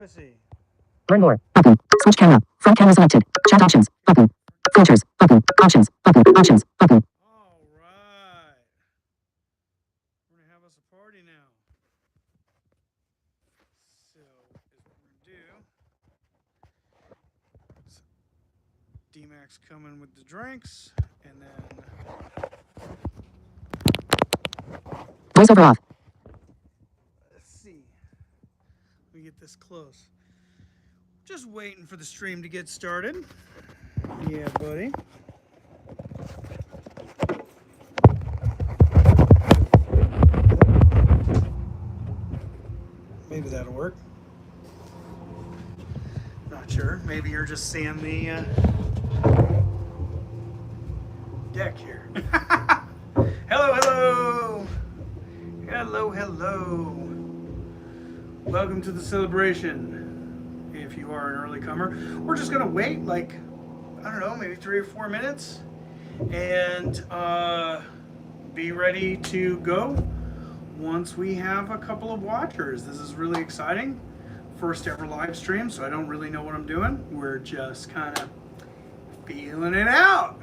Privacy. Learn more. Button. Switch camera. Front camera selected. Chat options. Button. Filters. Button. Options. Button. Options. Button. All right. We're going to have us a party now. So, is what we're going to do. D-Max coming with the drinks. And then, Voiceover off. let's see. Let me get this close. Just waiting for the stream to get started. Yeah, buddy. Maybe that'll work. Not sure. Maybe you're just seeing the deck here. Hello, hello. Hello, hello. Welcome to the celebration. If you are an early comer, we're just gonna wait like, I don't know, maybe 3 or 4 minutes and be ready to go once we have a couple of watchers. This is really exciting. First ever live stream, so I don't really know what I'm doing. We're just kind of feeling it out.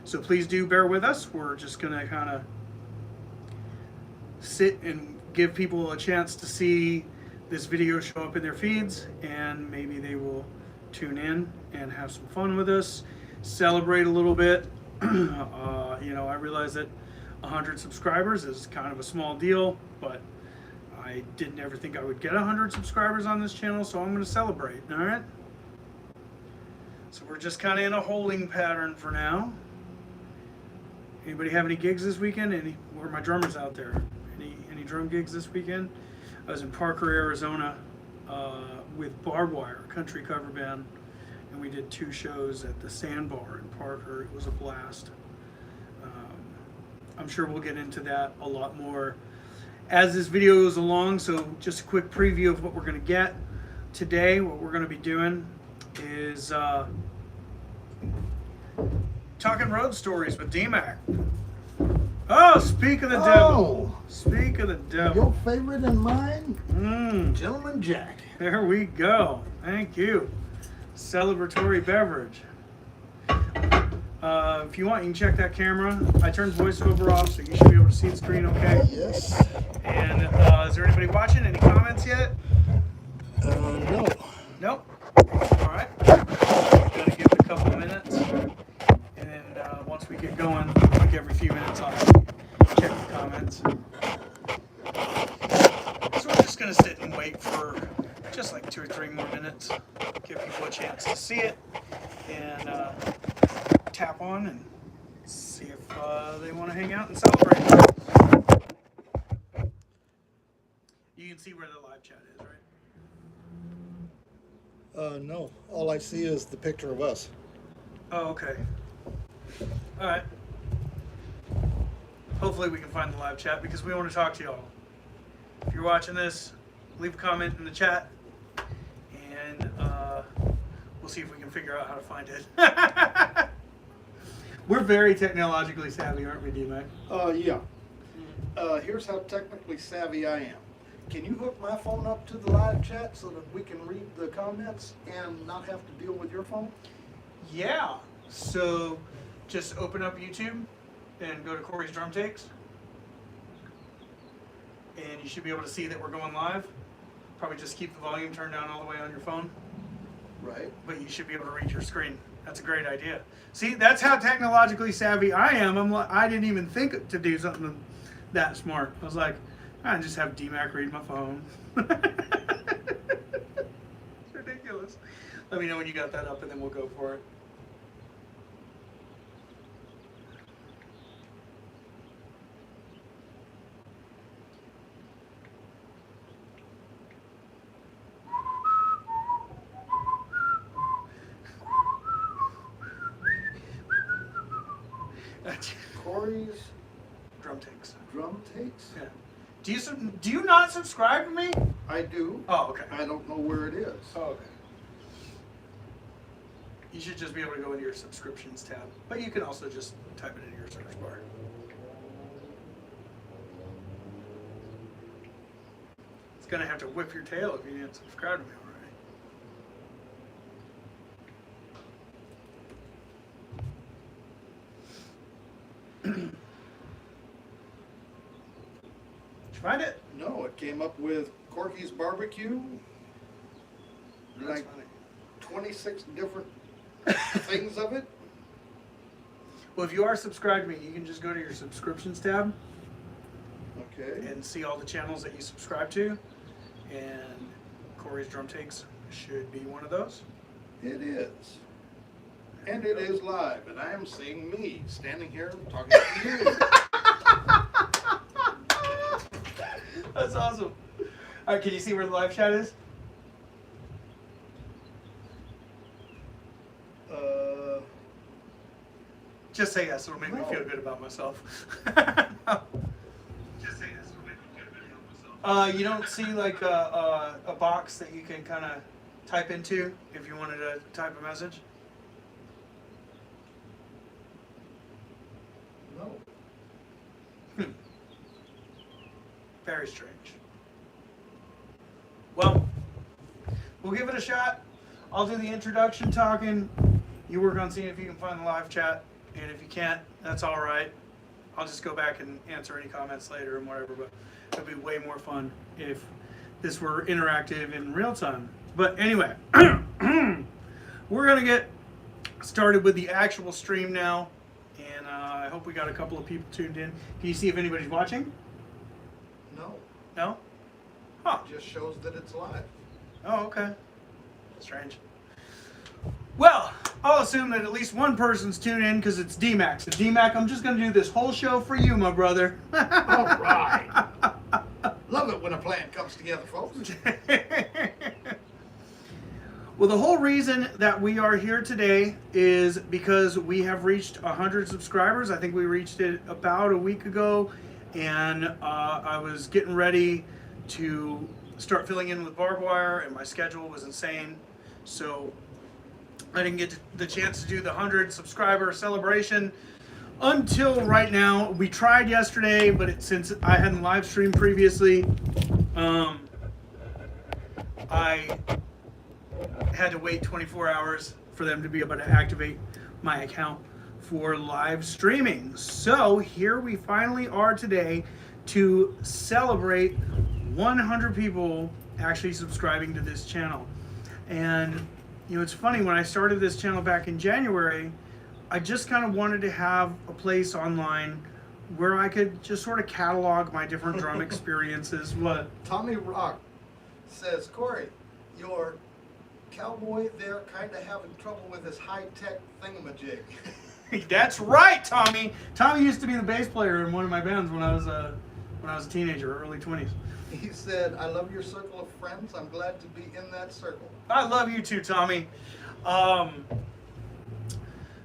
So please do bear with us. We're just gonna kind of sit and give people a chance to see this video show up in their feeds, and maybe they will tune in and have some fun with us, celebrate a little bit. You know, I realize that 100 subscribers is kind of a small deal, but I didn't ever think I would get 100 subscribers on this channel, so I'm going to celebrate. All right. So we're just kind of in a holding pattern for now. Anybody have any gigs this weekend? Where are my drummers out there? Any drum gigs this weekend? I was in Parker, Arizona, with Barbed Wire, a country cover band, and we did 2 shows at the Sandbar in Parker. It was a blast. I'm sure we'll get into that a lot more as this video goes along. So just a quick preview of what we're going to get today. What we're going to be doing is talking road stories with D-Mac. Oh, speak of the devil. Speak of the devil. Your favorite and mine? Gentleman Jack. There we go. Thank you. Celebratory beverage. If you want, you can check that camera. I turned voiceover off, so you should be able to see the screen okay. Yes. And is there anybody watching? Any comments yet? No. Nope. All right. Gonna give it a couple of minutes. And then once we get going, like every few minutes, I'll check the comments. So we're just gonna sit and wait for just like 2 or 3 more minutes. Give people a chance to see it. And tap on and see if they want to hang out and celebrate. You can see where the live chat is, right? No. All I see is the picture of us. Oh, okay. All right. Hopefully we can find the live chat because we want to talk to y'all. If you're watching this, leave a comment in the chat, and we'll see if we can figure out how to find it. We're very technologically savvy, aren't we, D-Mac? Yeah. Here's how technically savvy I am. Can you hook my phone up to the live chat so that we can read the comments and not have to deal with your phone? Yeah. So just open up YouTube and go to Corey's Drum Takes. And you should be able to see that we're going live. Probably just keep the volume turned down all the way on your phone. Right. But you should be able to read your screen. That's a great idea. See, that's how technologically savvy I am. I didn't even think to do something that smart. I was like, I just have D-Mac read my phone. It's ridiculous. Let me know when you got that up and then we'll go for it. Corey's Drum Takes. Drum Takes? Yeah. Do you not subscribe to me? I do. Oh, okay. I don't know where it is. Oh, okay. You should just be able to go into your subscriptions tab, but you can also just type it in your search bar. gonna have to whip your tail if you didn't subscribe to me already. Did you find it? No, it came up with Corky's Barbecue. That's Like funny. 26 different things of it. Well, if you are subscribed to me, you can just go to your subscriptions tab Okay. and see all the channels that you subscribe to. And Corey's Drum Takes should be one of those. It is. And it is live, and I am seeing me standing here talking to you. That's awesome. All right, can you see where the live chat is? Just say yes. It'll make me No. feel good about myself. Just say yes. It'll make me feel good about myself. You don't see like a box that you can kind of type into if you wanted to type a message? No. Very strange. Well, we'll give it a shot. I'll do the introduction talking. You work on seeing if you can find the live chat. And if you can't, that's all right. I'll just go back and answer any comments later and whatever. But it'd be way more fun if this were interactive in real time. But anyway, we're going to get started with the actual stream now. And I hope we got a couple of people tuned in. Can you see if anybody's watching? No. No? Huh. It just shows that it's live. Oh, okay. Strange. Well, I'll assume that at least one person's tuned in because it's D-Mac. So D-Mac, I'm just going to do this whole show for you, my brother. All right. Love it when a plan comes together, folks. Well, the whole reason that we are here today is because we have reached 100 subscribers. I think we reached it about a week ago, and I was getting ready to start filling in with barbed wire, and my schedule was insane. So I didn't get the chance to do the 100 subscriber celebration until right now. We tried yesterday, but since I hadn't live streamed previously, I had to wait 24 hours for them to be able to activate my account for live streaming. So here we finally are today to celebrate 100 people actually subscribing to this channel. And you know, it's funny, when I started this channel back in January, I just kind of wanted to have a place online where I could just sort of catalog my different drum experiences. What? Tommy Rock says, Corey, your cowboy there kind of having trouble with his high-tech thingamajig. That's right, Tommy. Tommy used to be the bass player in one of my bands when I was a teenager, early 20s. He said, I love your circle of friends. I'm glad to be in that circle. I love you too, Tommy.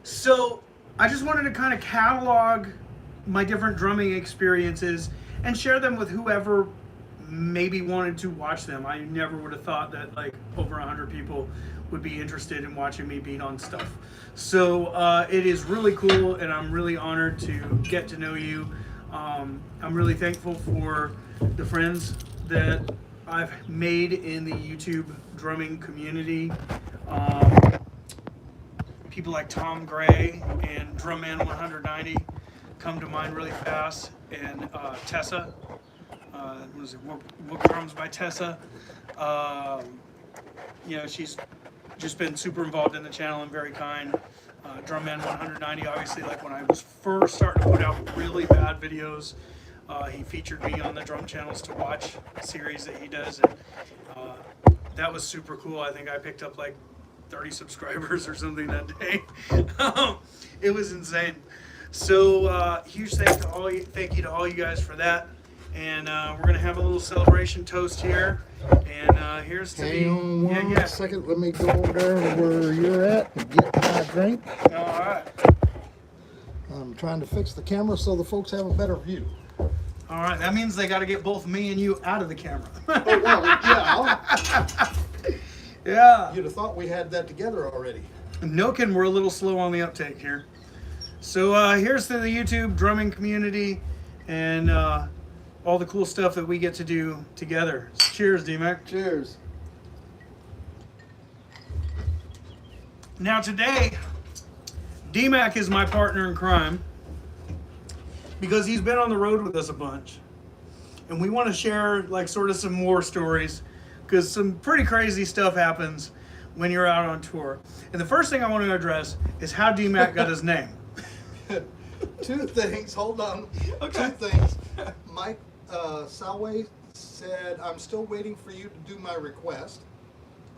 So I just wanted to kind of catalog my different drumming experiences and share them with whoever maybe wanted to watch them. I never would have thought that like over 100 people would be interested in watching me beat on stuff. So it is really cool, and I'm really honored to get to know you. I'm really thankful for the friends that I've made in the YouTube drumming community. People like Tom Gray and Drumman 190 come to mind really fast, and Tessa. What is it? Whoop Drums by Tessa. You know, she's just been super involved in the channel and very kind. Drumman 190, obviously, like when I was first starting to put out really bad videos, he featured me on the Drum Channels to Watch series that he does, and that was super cool. I think I picked up like 30 subscribers or something that day. It was insane. So huge thank you to all you guys for that. And we're gonna have a little celebration toast here. And here's to Hang on one yeah. second. Let me go over there where you're at and get my drink. All right. I'm trying to fix the camera so the folks have a better view. All right. That means they got to get both me and you out of the camera. Oh, well, yeah. Yeah. You'd have thought we had that together already. Nokin, we're a little slow on the uptake here. So here's to the YouTube drumming community, and all the cool stuff that we get to do together. So cheers, D-Mac. Cheers. Now today, D-Mac is my partner in crime because he's been on the road with us a bunch. And we want to share like sort of some war stories because some pretty crazy stuff happens when you're out on tour. And the first thing I want to address is how D-Mac got his name. Two things. Hold on. Okay. Two things. Mike Salway said, "I'm still waiting for you to do my request."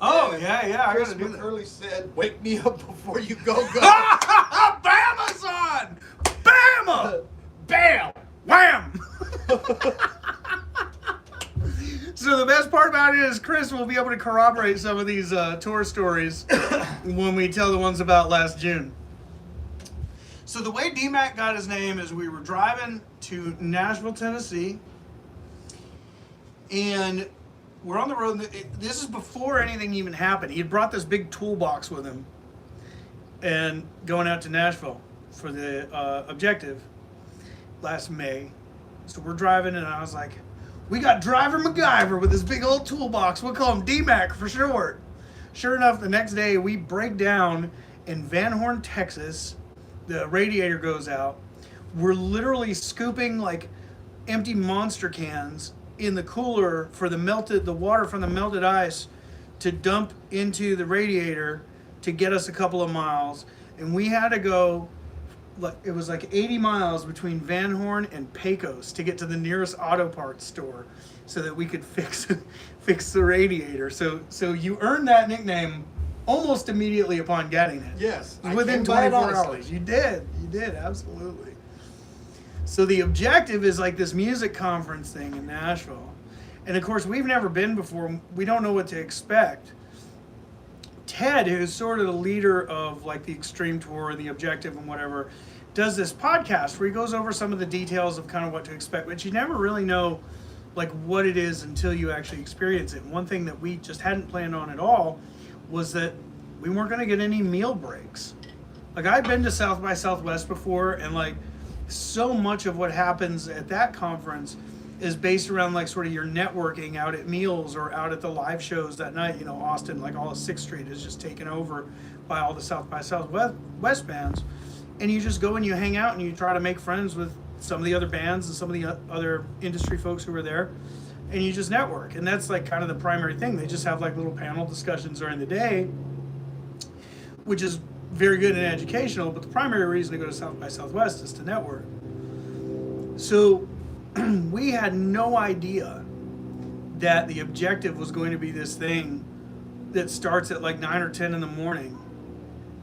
Oh, And yeah, I Chris gotta do that. McCurley said, "Wake me up before you go." Bama's on! Bama! Bam! Wham! So the best part about it is Chris will be able to corroborate some of these tour stories when we tell the ones about last June. So the way D-Mac got his name is we were driving to Nashville, Tennessee, and we're on the road. This is before anything even happened. He had brought this big toolbox with him and going out to Nashville for the objective last May. So we're driving, and I was like, we got Driver MacGyver with this big old toolbox. We'll call him D-Mac for short. Sure enough, the next day we break down in Van Horn, Texas. The radiator goes out. We're literally scooping like empty Monster cans in the cooler for the water from the melted ice to dump into the radiator to get us a couple of miles. And we had to go, it was like 80 miles between Van Horn and Pecos to get to the nearest auto parts store so that we could fix the radiator. So you earned that nickname almost immediately upon getting it. Yes. I Within came by it 24 honestly. hours. You did, absolutely. So the objective is like this music conference thing in Nashville. And of course, we've never been before. We don't know what to expect. Ted, who's sort of the leader of like the Extreme Tour and the Objective and whatever, does this podcast where he goes over some of the details of kind of what to expect, but you never really know like what it is until you actually experience it. And one thing that we just hadn't planned on at all was that we weren't going to get any meal breaks. Like I've been to South by Southwest before, and like so much of what happens at that conference is based around like sort of your networking out at meals or out at the live shows that night. You know, Austin, like all of 6th Street is just taken over by all the South by Southwest bands. And you just go and you hang out and you try to make friends with some of the other bands and some of the other industry folks who are there. And you just network. And that's like kind of the primary thing. They just have like little panel discussions during the day, which is very good and educational. But the primary reason to go to South by Southwest is to network. So we had no idea that the objective was going to be this thing that starts at like 9 or 10 in the morning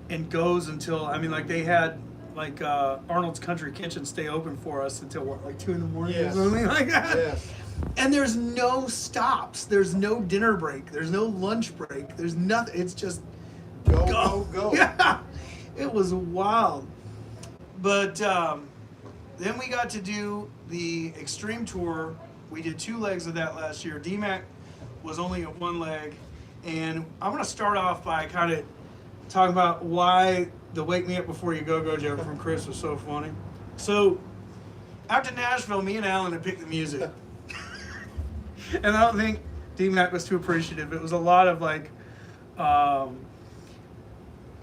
and goes until, I mean, like they had like Arnold's Country Kitchen stay open for us until what, like 2 in the morning Yes. or something like that. Yes. And there's no stops. There's no dinner break. There's no lunch break. There's nothing. It's just Go. Yeah, it was wild. But then we got to do the Extreme Tour. We did 2 legs of that last year. D-Mac was only at 1 leg. And I'm going to start off by kind of talking about why the Wake Me Up Before You Go joke from Chris was so funny. So after Nashville, me and Alan had picked the music. And I don't think D-Mac was too appreciative. It was a lot of like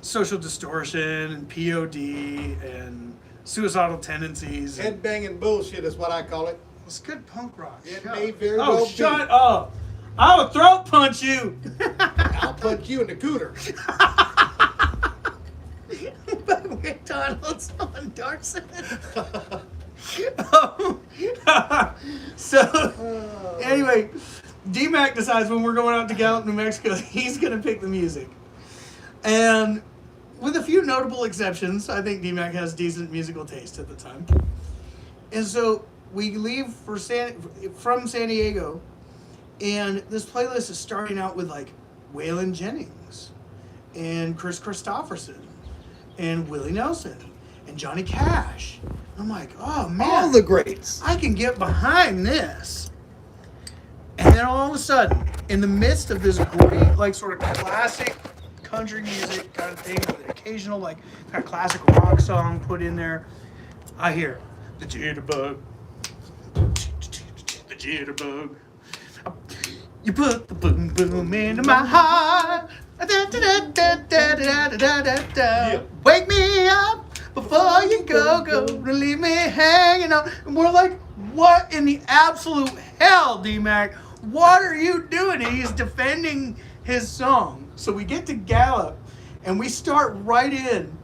social distortion and POD and suicidal tendencies. Headbanging bullshit is what I call it. It's good punk rock. It Shut may up. very Oh, well shut be. up. I will throat punch you. I'll punch you in the cooter. By McDonald's on Darson. So, anyway, D-Mac decides when we're going out to Gallup, New Mexico, he's going to pick the music. And with a few notable exceptions, I think D-Mac has decent musical taste at the time. And so we leave from San Diego, and this playlist is starting out with like Waylon Jennings and Chris Christopherson and Willie Nelson and Johnny Cash. I'm like, oh man, All the greats. I can get behind this. And then all of a sudden, in the midst of this great, like sort of classic country music kind of thing with an occasional like kind of classic rock song put in there, I hear the jitterbug. jitterbug. You put the boom boom into my heart. Yeah. Wake me up before you go, don't leave me hanging on. And we're like, what in the absolute hell, D-Mac? What are you doing? And he's defending his song. So we get to Gallup, and we start right in,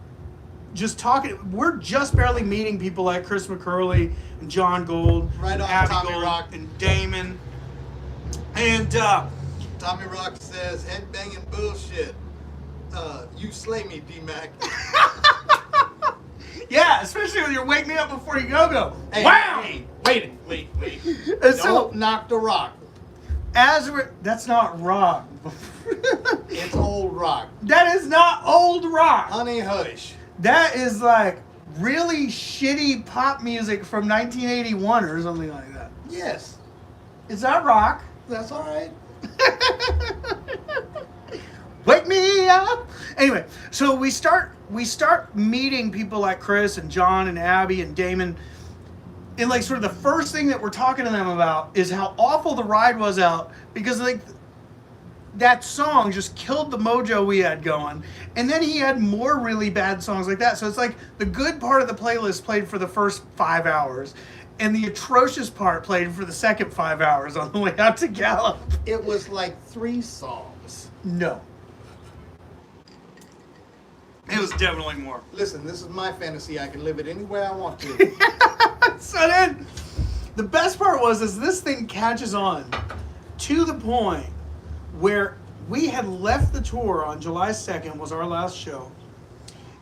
just talking. We're just barely meeting people like Chris McCurley and John Gold, Right and on, Abby Tommy Gold, Rock. and Damon. And Tommy Rock says, headbanging bullshit. You slay me, D-Mac. yeah, especially when you're wake me up before you go. Hey, Wow! hey, wait. And so, Don't knock the rock. as we're, that's not rock. It's old rock. That is not old rock. Honey hush. That is like really shitty pop music from 1981 or something like that. Yes, Is that rock? that's all right. Wake me up. Anyway, so we start meeting people like Chris and John and Abby and Damon. And like sort of the first thing that we're talking to them about is how awful the ride was out, because like that song just killed the mojo we had going. And then he had more really bad songs like that. So it's like the good part of the playlist played for the first 5 hours, and the atrocious part played for the second 5 hours on the way out to Gallup. It was like 3 songs. No. It was definitely more. Listen, this is my fantasy. I can live it any way I want to. So then, the best part was this thing catches on to the point where we had left the tour on July 2nd, was our last show.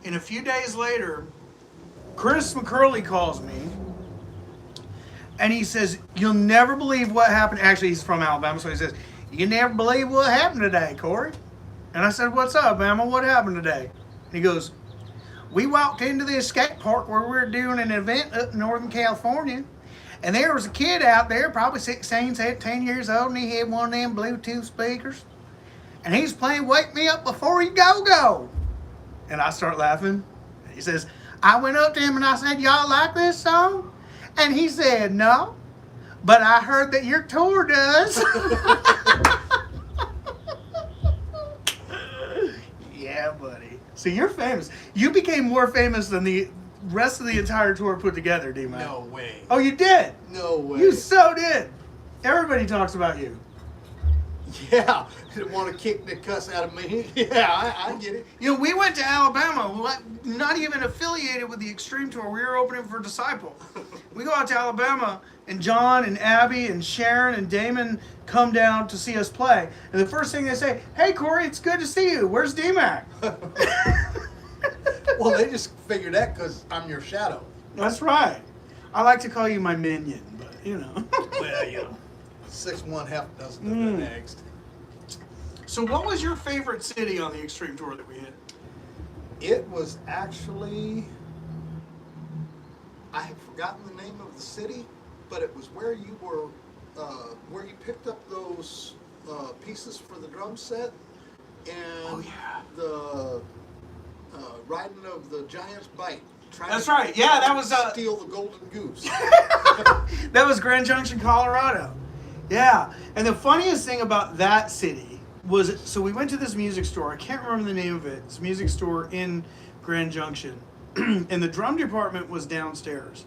And a few days later, Chris McCurley calls me, and he says, you'll never believe what happened. Actually, he's from Alabama, so he says, you never believe what happened today, Corey. And I said, what's up, Bama? What happened today? And he goes, we walked into the skate park where we were doing an event up in Northern California, and there was a kid out there, probably 16, 17 years old, and he had one of them Bluetooth speakers, and he's playing Wake Me Up Before You Go. And I start laughing. And he says, I went up to him and I said, y'all like this song? And he said, no, but I heard that your tour does. Yeah, buddy. So you're famous. You became more famous than the rest of the entire tour put together, D-Man. No way. Oh, you did? No way. You so did. Everybody talks about you. Yeah. Didn't want to kick the cuss out of me. Yeah, I get it. You know, we went to Alabama, not even affiliated with the Extreme Tour. We were opening for Disciple. We go out to Alabama, and John and Abby and Sharon and Damon come down to see us play. And the first thing they say, hey, Corey, it's good to see you. Where's D-Mac? Well, they just figured that because I'm your shadow. That's right. I like to call you my minion, but, you know. Well, you know, 6'1", half a dozen of the next. So what was your favorite city on the Extreme Tour that we hit? It was actually, I have forgotten the name of the city, but it was where you were, where you picked up those pieces for the drum set, and the riding of the Giant's Bite. That's right. Yeah, that was steal the golden goose. that was Grand Junction, Colorado. Yeah, and the funniest thing about that city was, so we went to this music store. I can't remember the name of it. It's a music store in Grand Junction, and the drum department was downstairs.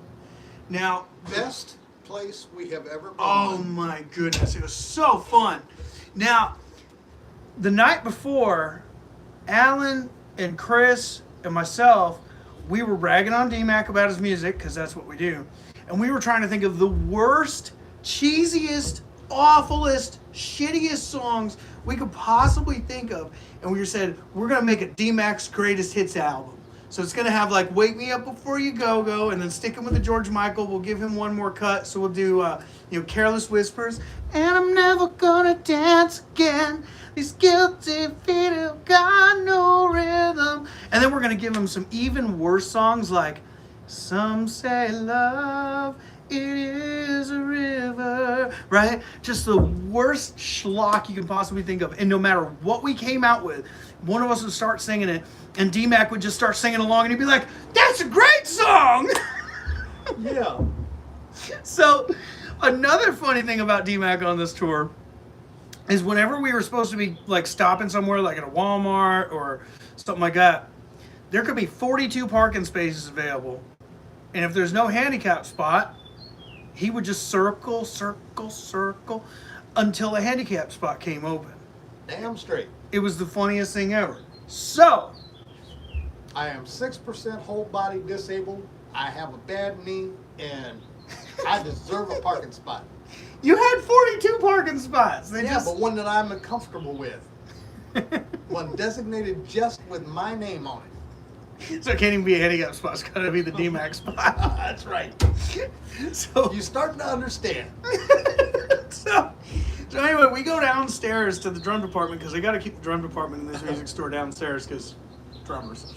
Now, Best place we have ever been. oh my goodness, it was so fun. Now, the night before, Alan and Chris and myself, we were bragging on D-Mac about his music, because that's what we do. And we were trying to think of the worst, cheesiest, awfulest, shittiest songs we could possibly think of. And we said, we're going to make a D-Mac's Greatest Hits album. So it's going to have like Wake Me Up Before You Go, and then stick him with the George Michael. We'll give him one more cut. So we'll do, Careless Whispers. And I'm never going to dance again. These guilty feet have got no rhythm. And then we're going to give him some even worse songs like Some Say Love, It Is a River, right? Just the worst schlock you can possibly think of. And no matter what we came out with, one of us would start singing it, and D-Mac would just start singing along, and he'd be like, that's a great song! Yeah. So Another funny thing about DMAC on this tour is whenever we were supposed to be like stopping somewhere, like at a Walmart or something like that, there could be 42 parking spaces available, and if there's no handicap spot, he would just circle, circle, circle until a handicap spot came open. Damn straight. It was the funniest thing ever. So, I am 6% whole body disabled. I have a bad knee, and I deserve a parking spot. you had 42 parking spots. They Yeah, just but one that I'm comfortable with. One designated just with my name on it. so it can't even be a handicap spot. It's got to be the DMAX spot. That's right. So You're starting to understand. so anyway, we go downstairs to the drum department because they got to keep the drum department in this music store downstairs because drummers.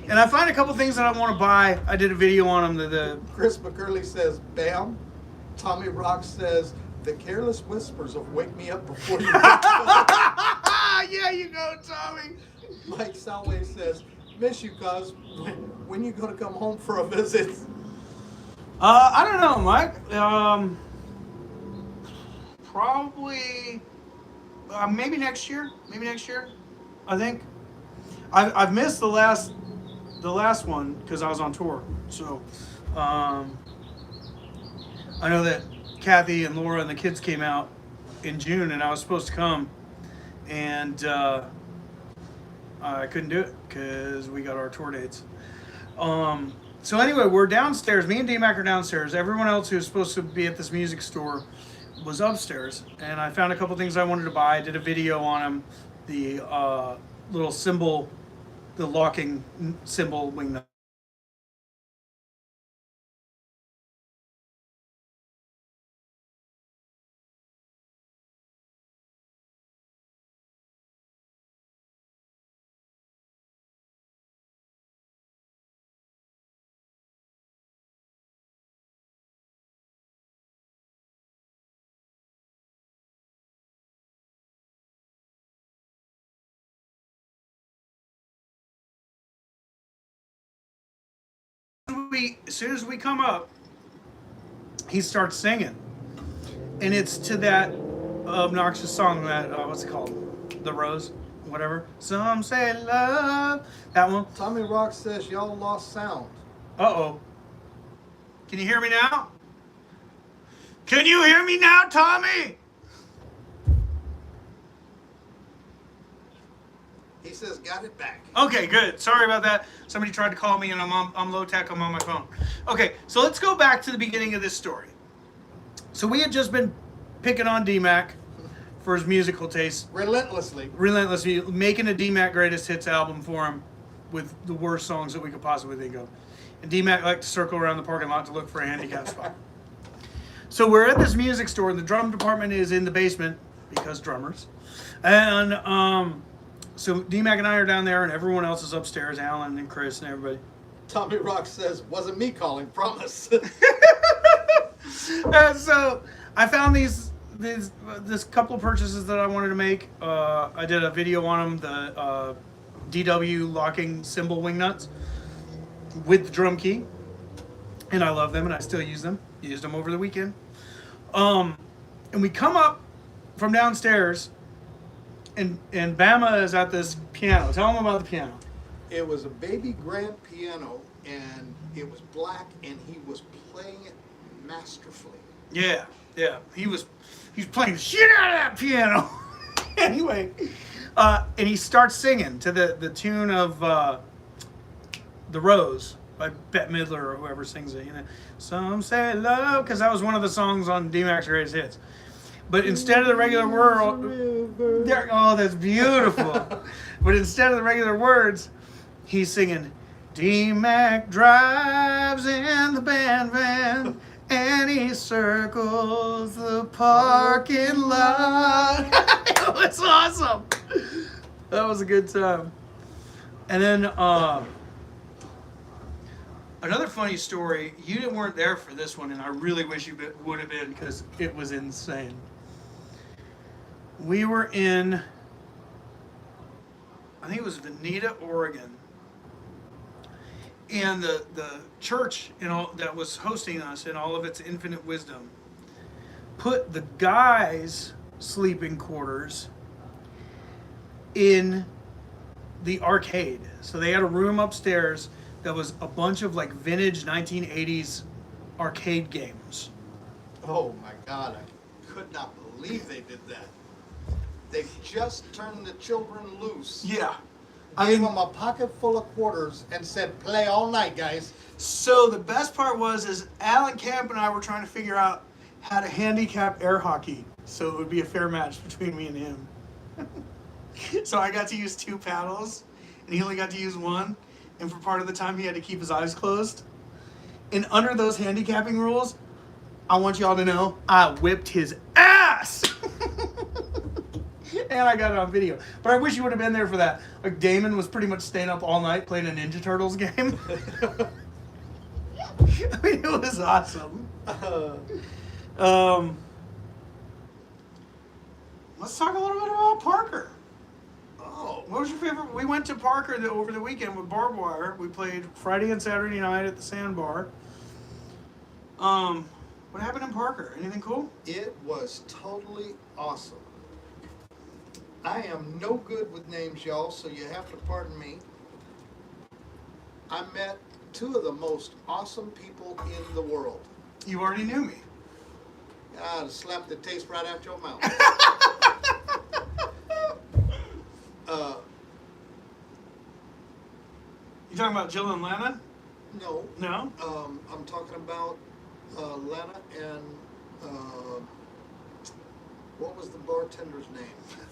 And I find a couple things that I want to buy. I did a video on them. The Chris McCurley says, "Bam." Tommy Rock says, "The careless whispers of wake me up before you wake up." yeah, you go, Tommy. Mike Salway says, "Miss you, cuz. When you gonna come home for a visit?" I don't know, Mike. Probably maybe next year. Maybe next year. I think. I've missed the last one because I was on tour. So I know that Kathy and Laura and the kids came out in June, and I was supposed to come, and I couldn't do it because we got our tour dates. So anyway, we're downstairs. Me and D-Mac are downstairs. Everyone else who was supposed to be at this music store was upstairs, and I found a couple things I wanted to buy. I did a video on them. The little symbol, the locking symbol wing nut. As soon as we come up, he starts singing, and it's to that obnoxious song that what's it called, The Rose, whatever. Some say love. That one. Tommy Rock says, "Y'all lost sound." Uh-oh. Can you hear me now? Can you hear me now, Tommy? He says, "Got it back." Okay, good. Sorry about that. Somebody tried to call me, and I'm low tech. I'm on my phone. Okay, so let's go back to the beginning of this story. So we had just been picking on D-Mac for his musical taste, Relentlessly. making a D-Mac greatest hits album for him with the worst songs that we could possibly think of. And D-Mac liked to circle around the parking lot to look for a handicap spot. So we're at this music store, and the drum department is in the basement because drummers. And so D-Mac and I are down there, and everyone else is upstairs, Alan and Chris and everybody. Tommy Rock says, "Wasn't me calling, promise." And so I found this couple of purchases that I wanted to make. I did a video on them, the DW locking cymbal wing nuts with the drum key, and I love them, and I still use them. Used them over the weekend. And we come up from downstairs, and Bama is at this piano. Tell him about the piano. It was a baby grand piano, and it was black, and he was playing it masterfully. Yeah. He's playing the shit out of that piano. Anyway, and he starts singing to the tune of The Rose by Bette Midler or whoever sings it. You know, some say love, because that was one of the songs on D-Mac's greatest hits. But instead of the regular word, oh, that's beautiful. But instead of the regular words, he's singing, D-Mac drives in the band van, and he circles the parking lot. It was awesome. That was a good time. And then another funny story. You weren't there for this one, and I really wish you would have been because it was insane. We were in, I think it was Veneta, Oregon. And the church that was hosting us in all of its infinite wisdom put the guys' sleeping quarters in the arcade. So they had a room upstairs that was a bunch of like vintage 1980s arcade games. Oh my God, I could not believe they did that. They just turned the children loose. Yeah. Gave them a pocket full of quarters and said, play all night, guys. So the best part is Alan Camp and I were trying to figure out how to handicap air hockey so it would be a fair match between me and him. So I got to use 2 paddles and he only got to use 1. And for part of the time he had to keep his eyes closed. And under those handicapping rules, I want y'all to know I whipped his ass. And I got it on video. But I wish you would have been there for that. Like Damon was pretty much staying up all night playing a Ninja Turtles game. I mean, it was awesome. Let's talk a little bit about Parker. Oh, What was your favorite? We went to Parker over the weekend with Barbed Wire. We played Friday and Saturday night at the Sandbar. What happened in Parker? Anything cool? it was totally awesome. I am no good with names, y'all, so you have to pardon me. I met 2 of the most awesome people in the world. You already knew me. Ah, slap the taste right out your mouth. You talking about Jill and Lana? No, No? I'm talking about Lana and what was the bartender's name?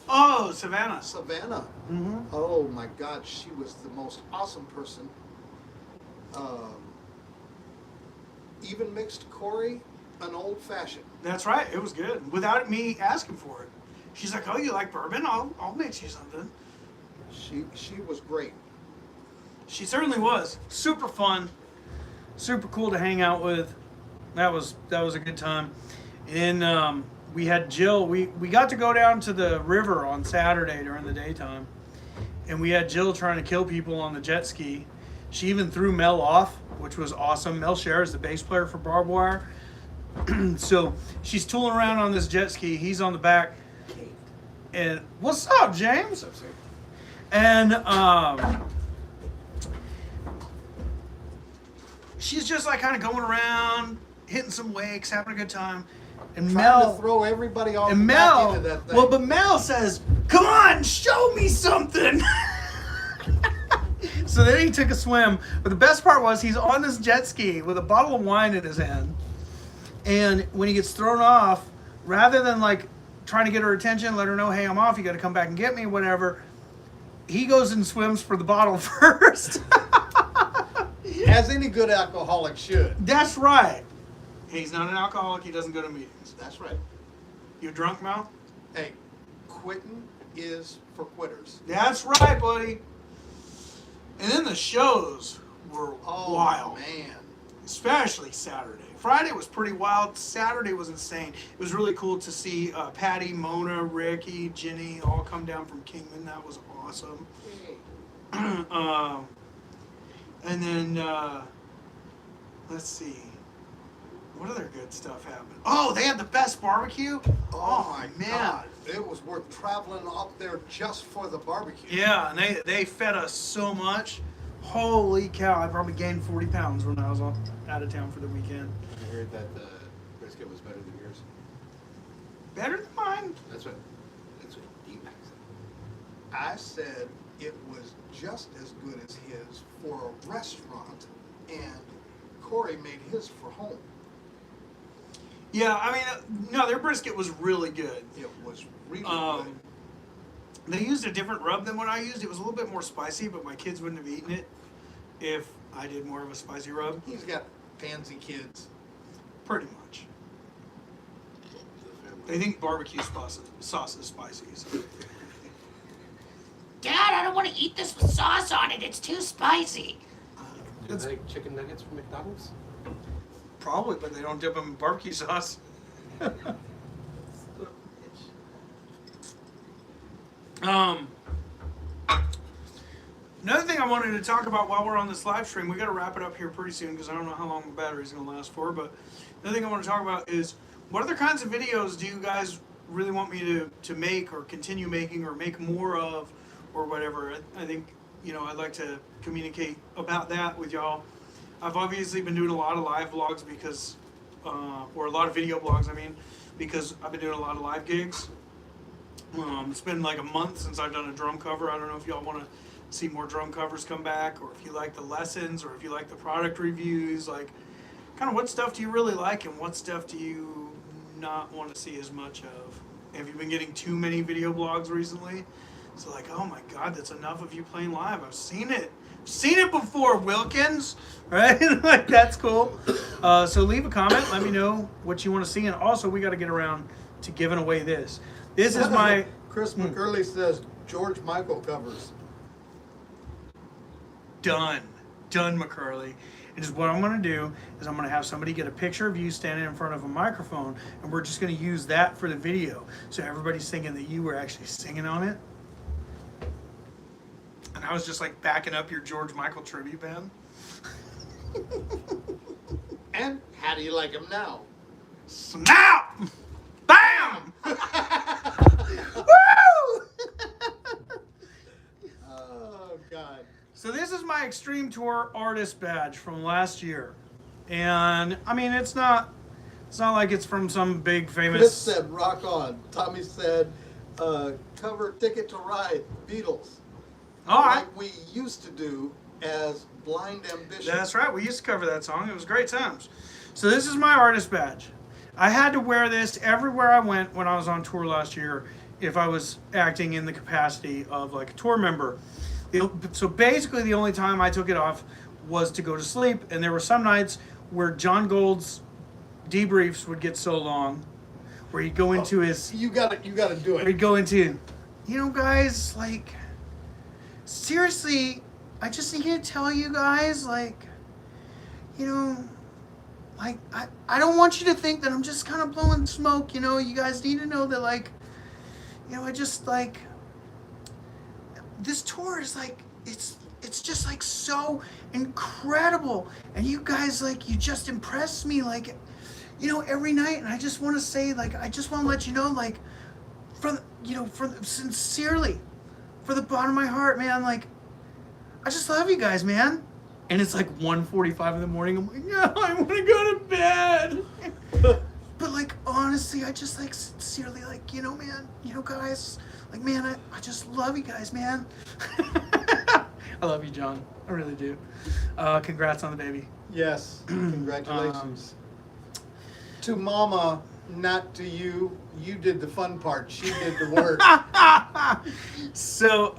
Oh, Savannah. Savannah. Mm-hmm. Oh my God, she was the most awesome person. Even mixed Corey an old fashioned. That's right. It was good. Without me asking for it. She's like, "Oh, you like bourbon? I'll mix you something." She was great. She certainly was. Super fun. Super cool to hang out with. That was a good time. And we had Jill. We got to go down to the river on Saturday during the daytime. And we had Jill trying to kill people on the jet ski. She even threw Mel off, which was awesome. Mel Scher is the bass player for Barbed Wire. So she's tooling around on this jet ski. He's on the back. And what's up, James? What's up, sir? And she's just like kind of going around, hitting some wakes, having a good time. And Trying Mel to throw everybody off and the back Mel, end of that thing. well, but Mel says, "Come on, show me something." So then he took a swim. But the best part was he's on this jet ski with a bottle of wine in his hand. And when he gets thrown off, rather than like trying to get her attention, let her know, "Hey, I'm off. You got to come back and get me," whatever. He goes and swims for the bottle first. As any good alcoholic should. That's right. He's not an alcoholic. He doesn't go to meetings. That's right. You drunk, Mel? Hey, quitting is for quitters. That's right, buddy. And then the shows were Oh, wild, man. especially Saturday. Friday was pretty wild. Saturday was insane. It was really cool to see Patty, Mona, Ricky, Ginny all come down from Kingman. That was awesome. And then let's see, what other good stuff happened? Oh, they had the best barbecue. Oh, my man. God. It was worth traveling up there just for the barbecue. Yeah, and they fed us so much. Holy cow! I probably gained 40 pounds when I was out of town for the weekend. I heard that the brisket was better than yours. Better than mine. That's what Deep said. I said it was just as good as his for a restaurant, and Corey made his for home. Yeah, I mean, no, their brisket was really good. It was really good. They used a different rub than what I used. It was a little bit more spicy, but my kids wouldn't have eaten it if I did more of a spicy rub. He's got pansy kids. Pretty much. They think barbecue sauce is spicy. So. Dad, I don't want to eat this with sauce on it. It's too spicy. Do they like chicken nuggets from McDonald's? Probably, but they don't dip them in barbecue sauce. Another thing I wanted to talk about while we're on this live stream, we got to wrap it up here pretty soon because I don't know how long the battery's going to last for. But another thing I want to talk about is what other kinds of videos do you guys really want me to make or continue making or make more of or whatever? I think, you know, I'd like to communicate about that with y'all. I've obviously been doing a lot of live vlogs because, or a lot of video blogs, I mean, because I've been doing a lot of live gigs. It's been like a month since I've done a drum cover. I don't know if y'all want to see more drum covers come back, or if you like the lessons, or if you like the product reviews, like kind of what stuff do you really like and what stuff do you not want to see as much of. Have you been getting too many video blogs recently? So like, oh my god, that's enough of you playing live. I've seen it before, Wilkins, right? Like, that's cool. So leave a comment, let me know what you want to see, and also we got to get around to giving away this is my Chris McCurley says George Michael covers. Done, McCurley. And just what I'm going to do is I'm going to have somebody get a picture of you standing in front of a microphone, and we're just going to use that for the video. So everybody's thinking that you were actually singing on it. And I was just like backing up your George Michael tribute band. And how do you like him now? Snap! Bam! Woo! Oh, God. So this is my Extreme Tour artist badge from last year. And I mean, it's not like it's from some big famous... Chris said rock on. Tommy said cover Ticket to Ride, Beatles. All right. Like we used to do as Blind Ambition. That's right. We used to cover that song. It was great times. So this is my artist badge. I had to wear this everywhere I went when I was on tour last year if I was acting in the capacity of like a tour member. So basically the only time I took it off was to go to sleep, and there were some nights where John Gold's debriefs would get so long where he'd go into his... You gotta do it. He'd go into, you know, guys, like, seriously, I just need to tell you guys, like, you know, like, I don't want you to think that I'm just kind of blowing smoke, you know, you guys need to know that, like, you know, I just, like, this tour is, like, it's just, like, so incredible, and you guys, like, you just impress me, like, you know, every night, and I just want to say, like, I just want to let you know, like, sincerely, for the bottom of my heart, man, like, I just love you guys, man. And it's like 1:45 in the morning. I'm like, yeah, I want to go to bed. But like, honestly, I just like sincerely, like, you know, man, you know, guys, like, man, I just love you guys, man. I love you, John. I really do. Congrats on the baby. Yes, congratulations. To Mama, not to you. You did the fun part. She did the work. So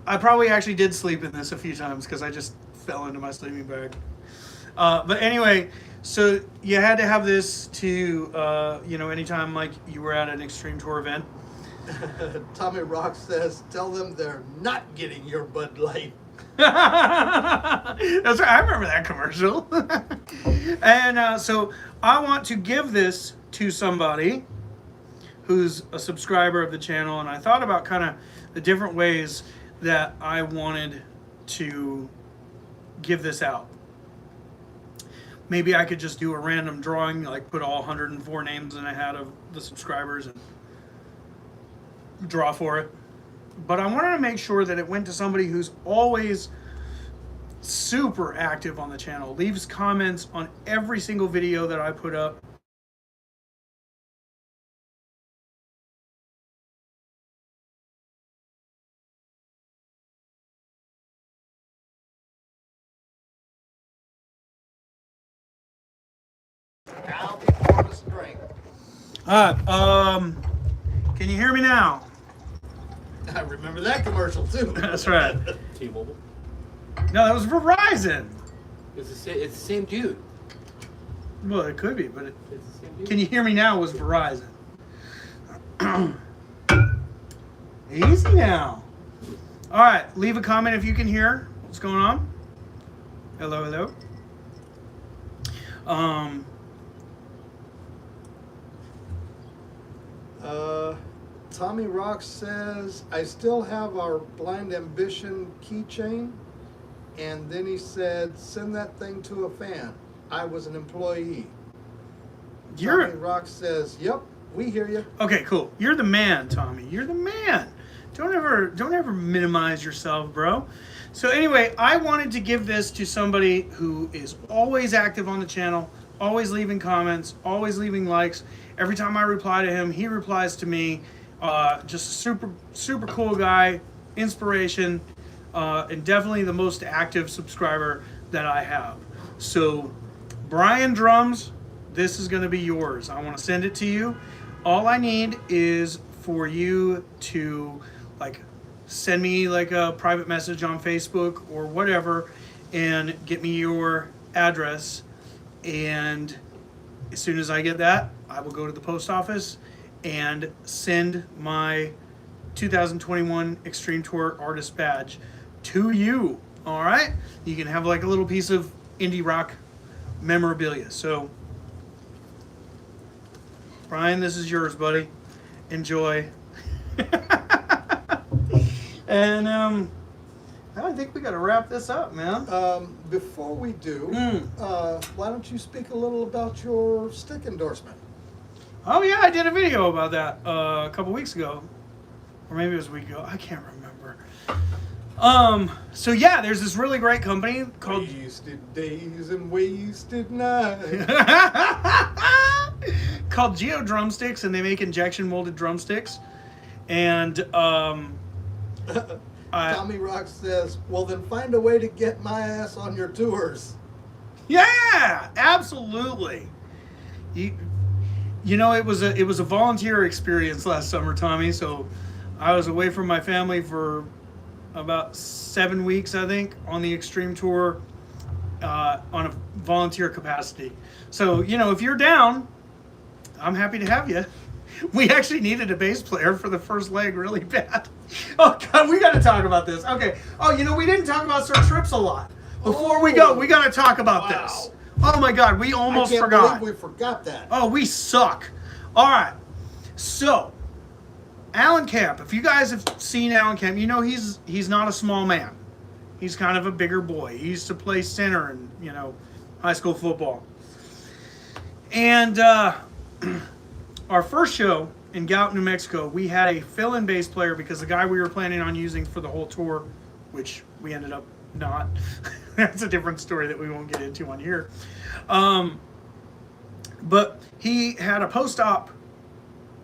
I probably actually did sleep in this a few times because I just fell into my sleeping bag. But anyway, so you had to have this to, you know, anytime like you were at an Extreme Tour event. Tommy Rock says, tell them they're not getting your Bud Light. That's right. I remember that commercial. And so I want to give this to somebody who's a subscriber of the channel, and I thought about kind of the different ways that I wanted to give this out. Maybe I could just do a random drawing, like put all 104 names in a hat of the subscribers and draw for it. But I wanted to make sure that it went to somebody who's always super active on the channel, leaves comments on every single video that I put up. Now before the strength. Can you hear me now? I remember that commercial too. That's right. T-Mobile. No, that was Verizon. It's the same dude. Well, it could be, but It's the same dude. Can you hear me now? Was Verizon. Easy now. All right, leave a comment if you can hear what's going on. Hello, hello. Tommy Rock says, I still have our Blind Ambition keychain. And then he said, send that thing to a fan. I was an employee. Tommy Rock says, yep, we hear you. Okay, cool. You're the man, Tommy. You're the man. Don't ever minimize yourself, bro. So anyway, I wanted to give this to somebody who is always active on the channel, always leaving comments, always leaving likes. Every time I reply to him, he replies to me. Just a super cool guy, inspiration, and definitely the most active subscriber that I have. So, Brian Drums, this is going to be yours. I want to send it to you. All I need is for you to send me a private message on Facebook or whatever and get me your address, and as soon as I get that, I will go to the post office and send my 2021 Extreme Tour Artist Badge to you. All right? You can have a little piece of indie rock memorabilia. So, Brian, this is yours, buddy. Enjoy. And I think we got to wrap this up, man. Before we do, why don't you speak a little about your stick endorsement? Oh yeah, I did a video about that a couple weeks ago, or maybe it was a week ago. I can't remember. So yeah, there's this really great company called Wasted days and wasted nights. called Geo Drumsticks, and they make injection molded drumsticks. And Tommy Rock says, well then find a way to get my ass on your tours. yeah, absolutely. You know, it was a volunteer experience last summer, Tommy. So I was away from my family for about 7 weeks, I think, on the Extreme Tour on a volunteer capacity. So, you know, if you're down, I'm happy to have you. We actually needed a bass player for the first leg really bad. Oh, God, we got to talk about this. Okay. Oh, you know, we didn't talk about Sir Trips a lot. Before we go, we got to talk about this. Oh, my God, we almost I can't forgot. believe we forgot that. Oh, we suck. All right. So, Alan Camp. If you guys have seen Alan Camp, you know he's not a small man. He's kind of a bigger boy. He used to play center in, you know, high school football. And our first show in Gallup, New Mexico, we had a fill-in bass player because the guy we were planning on using for the whole tour, which we ended up not. That's a different story that we won't get into on here. But he had a post-op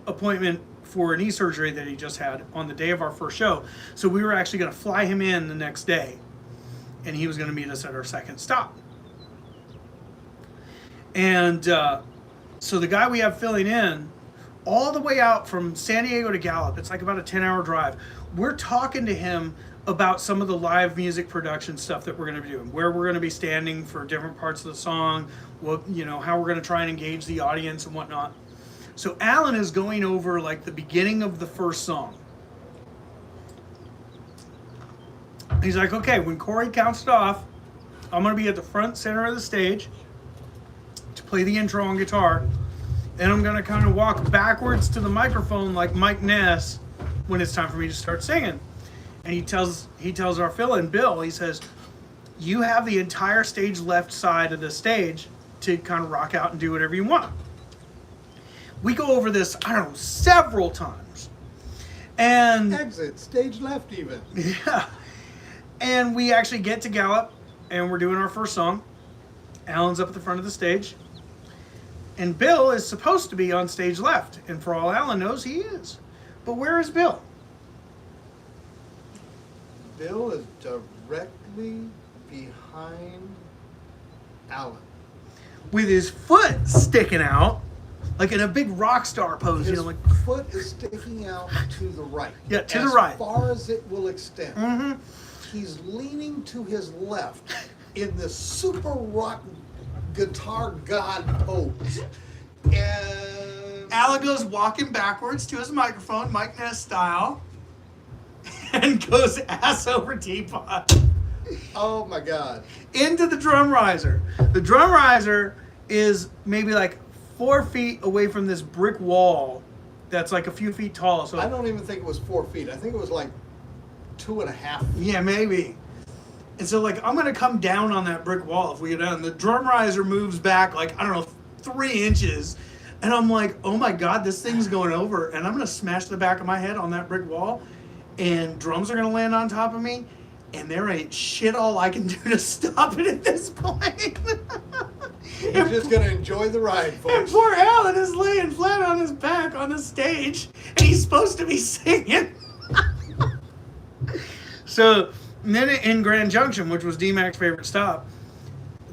appointment for a knee surgery that he just had on the day of our first show. So we were actually going to fly him in the next day, and he was going to meet us at our second stop. And so the guy we have filling in, all the way out from San Diego to Gallup, it's like about a 10-hour drive. We're talking to him about some of the live music production stuff that we're going to be doing, where we're going to be standing for different parts of the song, what, you know, how we're going to try and engage the audience and whatnot. So Alan is going over the beginning of the first song. He's like, okay, when Corey counts it off, I'm going to be at the front center of the stage to play the intro on guitar. And I'm going to kind of walk backwards to the microphone like Mike Ness when it's time for me to start singing. And he tells our fill-in, Bill, he says, you have the entire stage left side of the stage to kind of rock out and do whatever you want. We go over this, I don't know, several times. And Exit, stage left even. yeah. And we actually get to Gallup, and we're doing our first song. Alan's up at the front of the stage. And Bill is supposed to be on stage left. And for all Alan knows, he is. But where is Bill? Bill is directly behind Alan. With his foot sticking out, like in a big rock star pose. His You know, like, foot is sticking out to the right. Yeah, to the right. As far as it will extend. mm-hmm. He's leaning to his left in this super rock guitar god pose. And Alan goes walking backwards to his microphone, Mike Ness style, and goes ass over teapot oh my God. into the drum riser. The drum riser is maybe like 4 feet away from this brick wall that's like a few feet tall. So I don't even think it was 4 feet. I think it was like 2.5 feet. yeah, maybe. And so like I'm gonna come down on that brick wall if we go down. The drum riser moves back like I don't know 3 inches, and I'm like, oh my god, this thing's going over, and I'm gonna smash the back of my head on that brick wall, and drums are gonna land on top of me, and there ain't shit all I can do to stop it at this point. You're just gonna enjoy the ride, And folks. poor Alan is laying flat on his back on the stage, and he's supposed to be singing. So, and then in Grand Junction, which was D-Mac's favorite stop,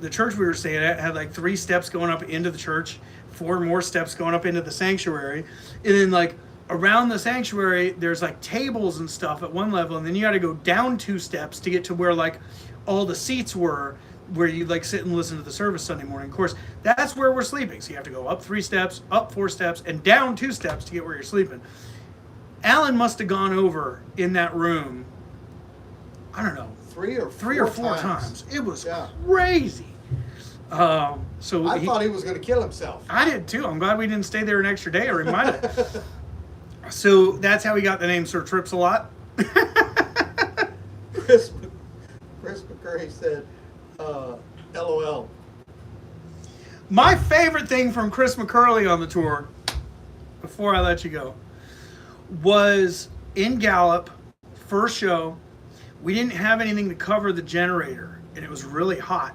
the church we were staying at had like 3 steps going up into the church, 4 more steps going up into the sanctuary, and then like around the sanctuary, there's like tables and stuff at one level, and then you got to go down 2 steps to get to where like all the seats were, where you like sit and listen to the service Sunday morning. Of course, that's where we're sleeping. So you have to go up 3 steps, up 4 steps, and down 2 steps to get where you're sleeping. Alan must have gone over in that room, I don't know, 3 or 4 times. It was Yeah. crazy. So I thought he was gonna kill himself. I did too. I'm glad we didn't stay there an extra day or reminded. So that's how we got the name Sir Trips a Lot. Chris McCurry said, LOL. My favorite thing from Chris McCurley on the tour, before I let you go, was in Gallup, first show, we didn't have anything to cover the generator, and it was really hot.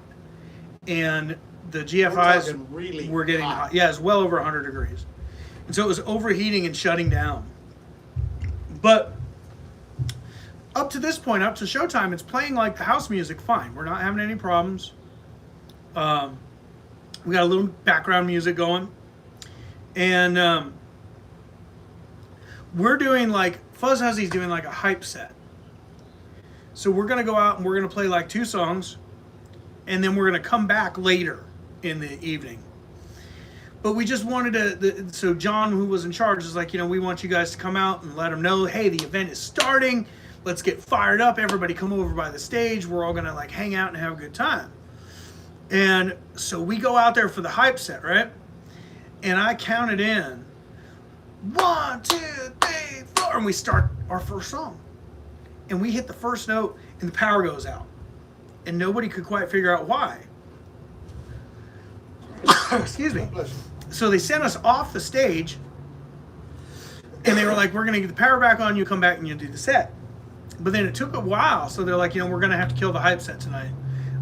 And the GFIs talking really were getting hot. hot. Yeah, it's well over 100 degrees. And so it was overheating and shutting down. But up to this point, up to showtime, it's playing like the house music fine. We're not having any problems. We got a little background music going. And we're doing like, Fuzz Huzzy's doing like a hype set. So we're going to go out and we're going to play like 2 songs. And then we're going to come back later in the evening. But we just wanted to, so John, who was in charge, is like, we want you guys to come out and let them know, hey, the event is starting. Let's get fired up. Everybody come over by the stage. We're all going to like hang out and have a good time. And so we go out there for the hype set, right? And I counted in 1, 2, 3, 4, and we start our first song. And we hit the first note and the power goes out. And nobody could quite figure out why. Excuse me. Bless you. So they sent us off the stage, and they were like, we're going to get the power back on, you come back and you do the set. But then it took a while, so they're like, we're going to have to kill the hype set tonight.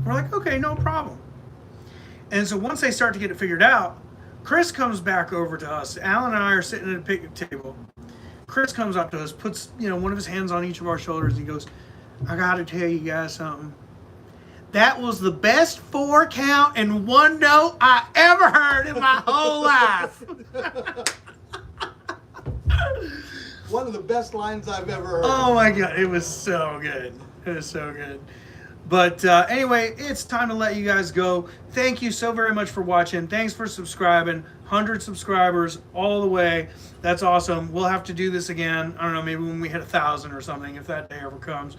We're like, okay, no problem. And so once they start to get it figured out, Chris comes back over to us. Alan and I are sitting at a picnic table. Chris comes up to us, puts one of his hands on each of our shoulders, and he goes, I got to tell you guys something. That was the best 4 count and 1 note I ever heard in my whole life. One of the best lines I've ever heard. Oh my God, it was so good. It was so good. But anyway, it's time to let you guys go. Thank you so very much for watching. Thanks for subscribing. 100 subscribers all the way. That's awesome. We'll have to do this again. I don't know, maybe when we hit 1,000 or something, if that day ever comes.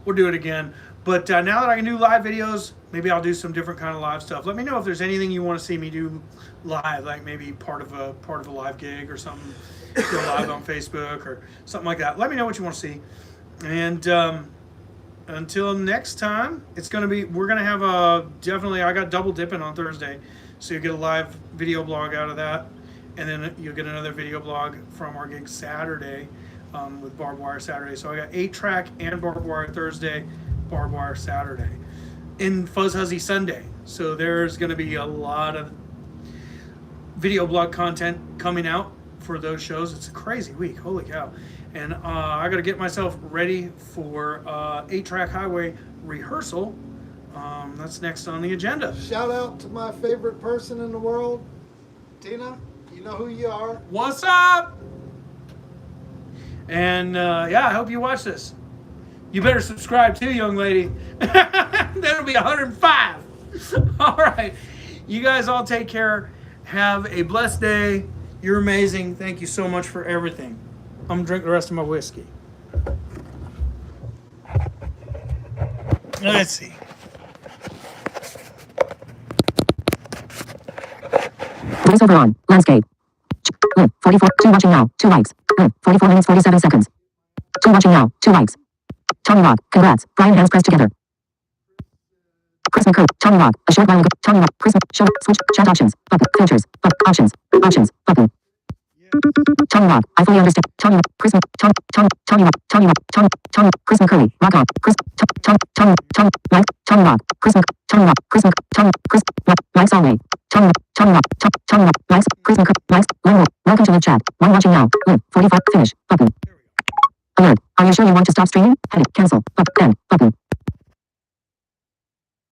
We'll do it again. But now that I can do live videos, maybe I'll do some different kind of live stuff. Let me know if there's anything you want to see me do live, like maybe part of a live gig or something. Go live on Facebook or something like that. Let me know what you want to see. And until next time, we're gonna have I got double dipping on Thursday, so you get a live video blog out of that, and then you'll get another video blog from our gig Saturday with Barbed Wire Saturday. So I got 8-track and Barbed Wire Thursday, Barbed Wire Saturday, in Fuzz Huzzy Sunday. So there's gonna be a lot of video blog content coming out for those shows. It's a crazy week, holy cow. And I gotta get myself ready for 8-track highway rehearsal. That's next on the agenda. Shout out to my favorite person in the world, Tina. You know who you are. What's up? And I hope you watch this. You better subscribe too, young lady. That'll be 105. All right. You guys all take care. Have a blessed day. You're amazing. Thank you so much for everything. I'm going to drink the rest of my whiskey. Let's see. Voiceover on. Landscape. Live. 44. 2 watching now. 2 likes. Live. 44 minutes 47 seconds. 2 watching now. 2 likes. Tommy Rock. Congrats. Brian hands pressed together. Chris McCurry. Tommy Rock. A short while ago. Tommy Rock. Chris. Show. Switch. Chat options. Button. Filters. Options. Options. Button. Tommy Rock. I fully understand. Tommy Rock. Chris. Tommy Rock. Tommy Rock. Tommy. Chris McCurry. Rock on. Chris. Tommy. Mike. Tommy Rock. Chris. Tommy Rock. Chris. Tommy. Chris. Mike's all way. Tommy Rock. Tommy Rock. Mike's. Chris. Mike's. Lone. Welcome to live chat. One watching now. Live. 45. Finish. Button. Alert. Are you sure you want to stop streaming? Edit. Cancel. End. Button.